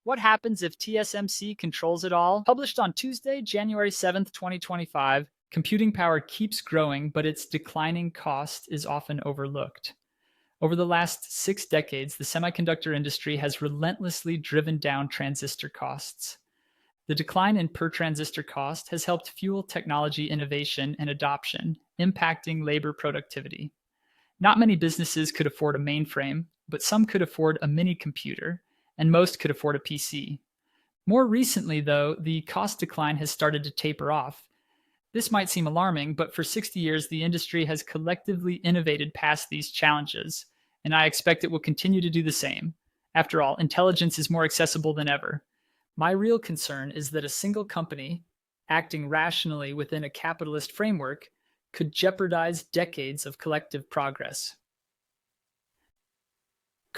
What Happens If TSMC Controls It All? Published on Tuesday, January 7th, 2025, computing power keeps growing, but its declining cost is often overlooked. Over the last 6 decades, the semiconductor industry has relentlessly driven down transistor costs. The decline in per transistor cost has helped fuel technology innovation and adoption, impacting labor productivity. Not many businesses could afford a mainframe, but some could afford a mini computer, and most could afford a PC. More recently, though, the cost decline has started to taper off. This might seem alarming, but for 60 years, the industry has collectively innovated past these challenges, and I expect it will continue to do the same. After all, intelligence is more accessible than ever. My real concern is that a single company, acting rationally within a capitalist framework, could jeopardize decades of collective progress.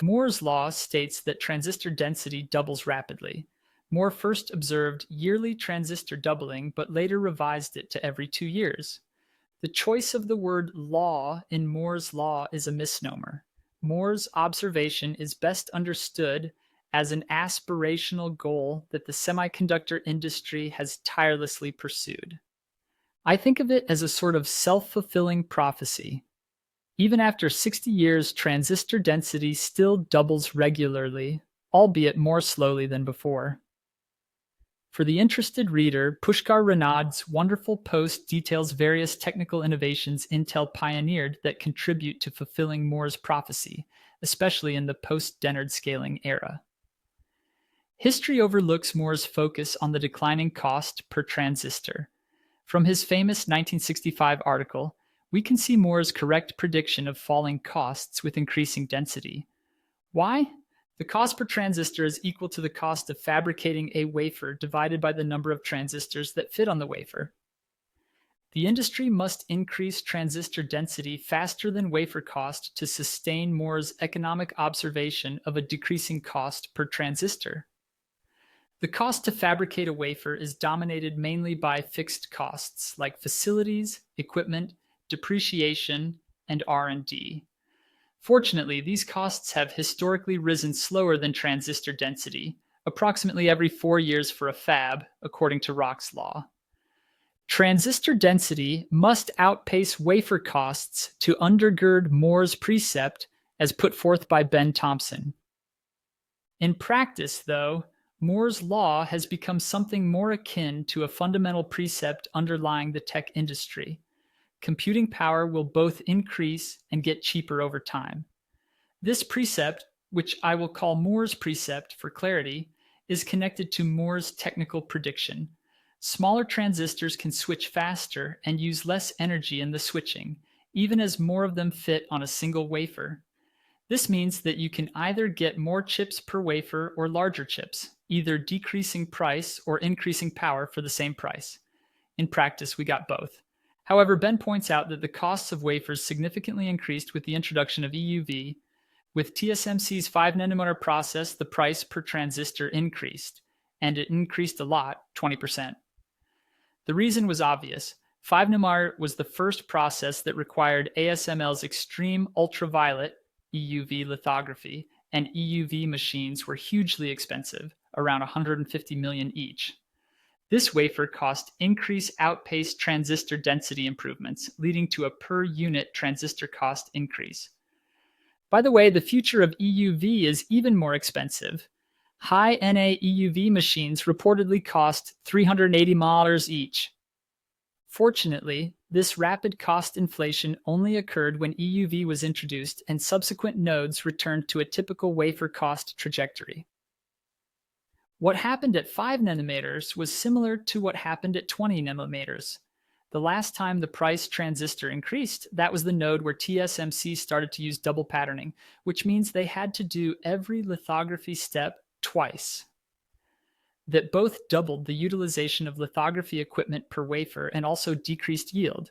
Moore's law states that transistor density doubles rapidly. Moore first observed yearly transistor doubling, but later revised it to every 2 years. The choice of the word law in Moore's law is a misnomer. Moore's observation is best understood as an aspirational goal that the semiconductor industry has tirelessly pursued. I think of it as a sort of self-fulfilling prophecy. Even after 60 years, transistor density still doubles regularly, albeit more slowly than before. For the interested reader, Pushkar Ranad's wonderful post details various technical innovations Intel pioneered that contribute to fulfilling Moore's prophecy, especially in the post-Dennard scaling era. History overlooks Moore's focus on the declining cost per transistor. From his famous 1965 article, we can see Moore's correct prediction of falling costs with increasing density. Why? The cost per transistor is equal to the cost of fabricating a wafer divided by the number of transistors that fit on the wafer. The industry must increase transistor density faster than wafer cost to sustain Moore's economic observation of a decreasing cost per transistor. The cost to fabricate a wafer is dominated mainly by fixed costs like facilities, equipment, depreciation, and R&D. Fortunately, these costs have historically risen slower than transistor density, approximately every 4 years for a fab, according to Rock's law. Transistor density must outpace wafer costs to undergird Moore's precept as put forth by Ben Thompson. In practice, though, Moore's law has become something more akin to a fundamental precept underlying the tech industry. Computing power will both increase and get cheaper over time. This precept, which I will call Moore's precept for clarity, is connected to Moore's technical prediction. Smaller transistors can switch faster and use less energy in the switching, even as more of them fit on a single wafer. This means that you can either get more chips per wafer or larger chips, either decreasing price or increasing power for the same price. In practice, we got both. However, Ben points out that the costs of wafers significantly increased with the introduction of EUV. With TSMC's 5nm process, the price per transistor increased, and it increased a lot, 20%. The reason was obvious. 5nm was the first process that required ASML's extreme ultraviolet EUV lithography, and EUV machines were hugely expensive, around $150 million each. This wafer cost increase outpaced transistor density improvements, leading to a per unit transistor cost increase. By the way, the future of EUV is even more expensive. High NA EUV machines reportedly cost $380 each. Fortunately, this rapid cost inflation only occurred when EUV was introduced and subsequent nodes returned to a typical wafer cost trajectory. What happened at 5nm was similar to what happened at 20nm. The last time the price transistor increased, that was the node where TSMC started to use double patterning, which means they had to do every lithography step twice. That both doubled the utilization of lithography equipment per wafer and also decreased yield.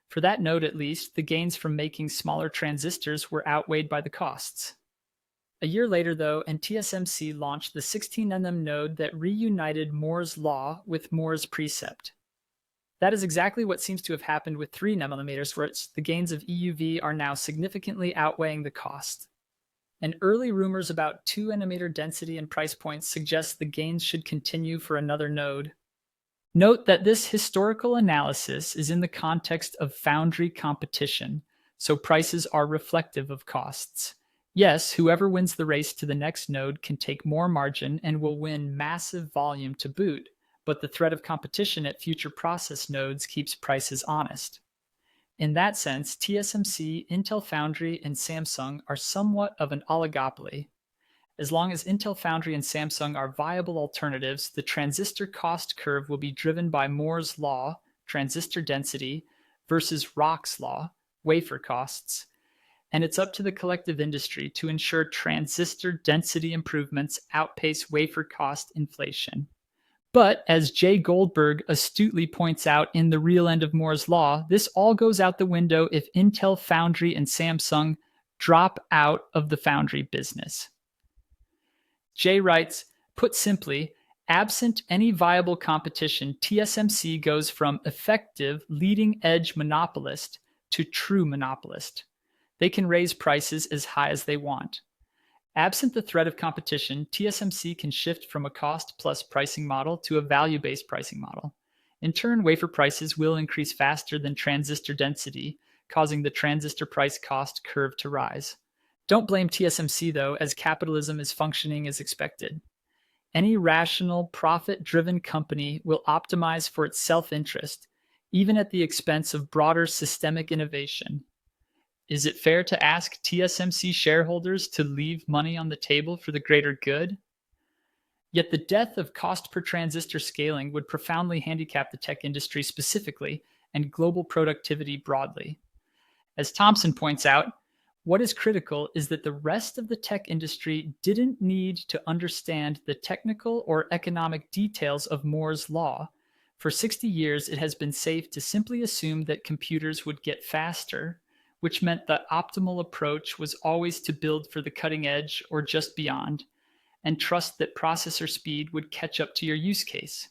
For that node at least, the gains from making smaller transistors were outweighed by the costs. A year later, though, and TSMC launched the 16nm node that reunited Moore's law with Moore's precept. That is exactly what seems to have happened with 3nm, where the gains of EUV are now significantly outweighing the cost. and early rumors about 2 nanometer density and price points suggest the gains should continue for another node. Note that this historical analysis is in the context of foundry competition, so prices are reflective of costs. Yes, whoever wins the race to the next node can take more margin and will win massive volume to boot, but the threat of competition at future process nodes keeps prices honest. In that sense, TSMC, Intel Foundry, and Samsung are somewhat of an oligopoly. As long as Intel Foundry and Samsung are viable alternatives, the transistor cost curve will be driven by Moore's law, transistor density, versus Rock's law, wafer costs, and it's up to the collective industry to ensure transistor density improvements outpace wafer cost inflation. But as Jay Goldberg astutely points out in The Real End of Moore's Law, this all goes out the window if Intel Foundry and Samsung drop out of the foundry business. Jay writes, put simply, absent any viable competition, TSMC goes from effective leading-edge monopolist to true monopolist. They can raise prices as high as they want. Absent the threat of competition, TSMC can shift from a cost-plus pricing model to a value-based pricing model. In turn, wafer prices will increase faster than transistor density, causing the transistor price cost curve to rise. Don't blame TSMC, though, as capitalism is functioning as expected. Any rational, profit-driven company will optimize for its self-interest, even at the expense of broader systemic innovation. Is it fair to ask TSMC shareholders to leave money on the table for the greater good? Yet the death of cost per transistor scaling would profoundly handicap the tech industry specifically and global productivity broadly. As Thompson points out, what is critical is that the rest of the tech industry didn't need to understand the technical or economic details of Moore's law. For 60 years, it has been safe to simply assume that computers would get faster, which meant the optimal approach was always to build for the cutting edge or just beyond, and trust that processor speed would catch up to your use case.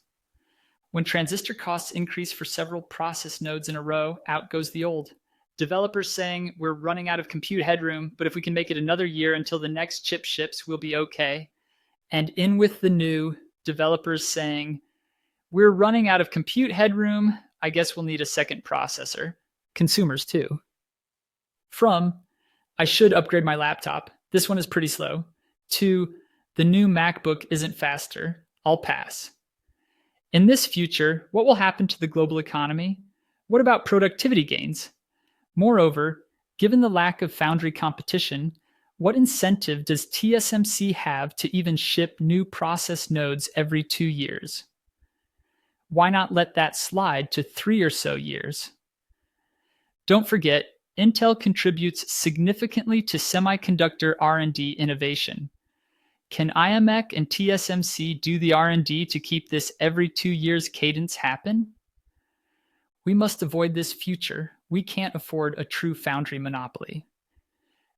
When transistor costs increase for several process nodes in a row, out goes the old. Developers saying, we're running out of compute headroom, but if we can make it another year until the next chip ships, we'll be okay. And in with the new, developers saying, we're running out of compute headroom, I guess we'll need a second processor. Consumers too. From, I should upgrade my laptop, this one is pretty slow, to, the new MacBook isn't faster, I'll pass. In this future, what will happen to the global economy? What about productivity gains? Moreover, given the lack of foundry competition, what incentive does TSMC have to even ship new process nodes every 2 years? Why not let that slide to 3 or so years? Don't forget, Intel contributes significantly to semiconductor R&D innovation. Can IMEC and TSMC do the R&D to keep this every 2 years cadence happen? We must avoid this future. We can't afford a true foundry monopoly.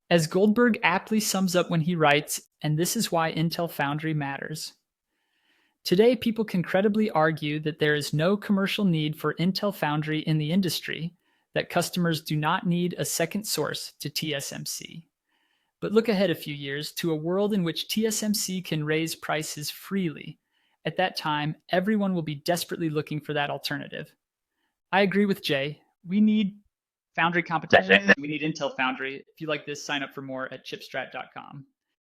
As Goldberg aptly sums up when he writes, and this is why Intel Foundry matters. Today, people can credibly argue that there is no commercial need for Intel Foundry in the industry, that customers do not need a second source to TSMC. But look ahead a few years to a world in which TSMC can raise prices freely. At that time, everyone will be desperately looking for that alternative. I agree with Jay. We need foundry competition. We need Intel Foundry. If you like this, sign up for more at chipstrat.com.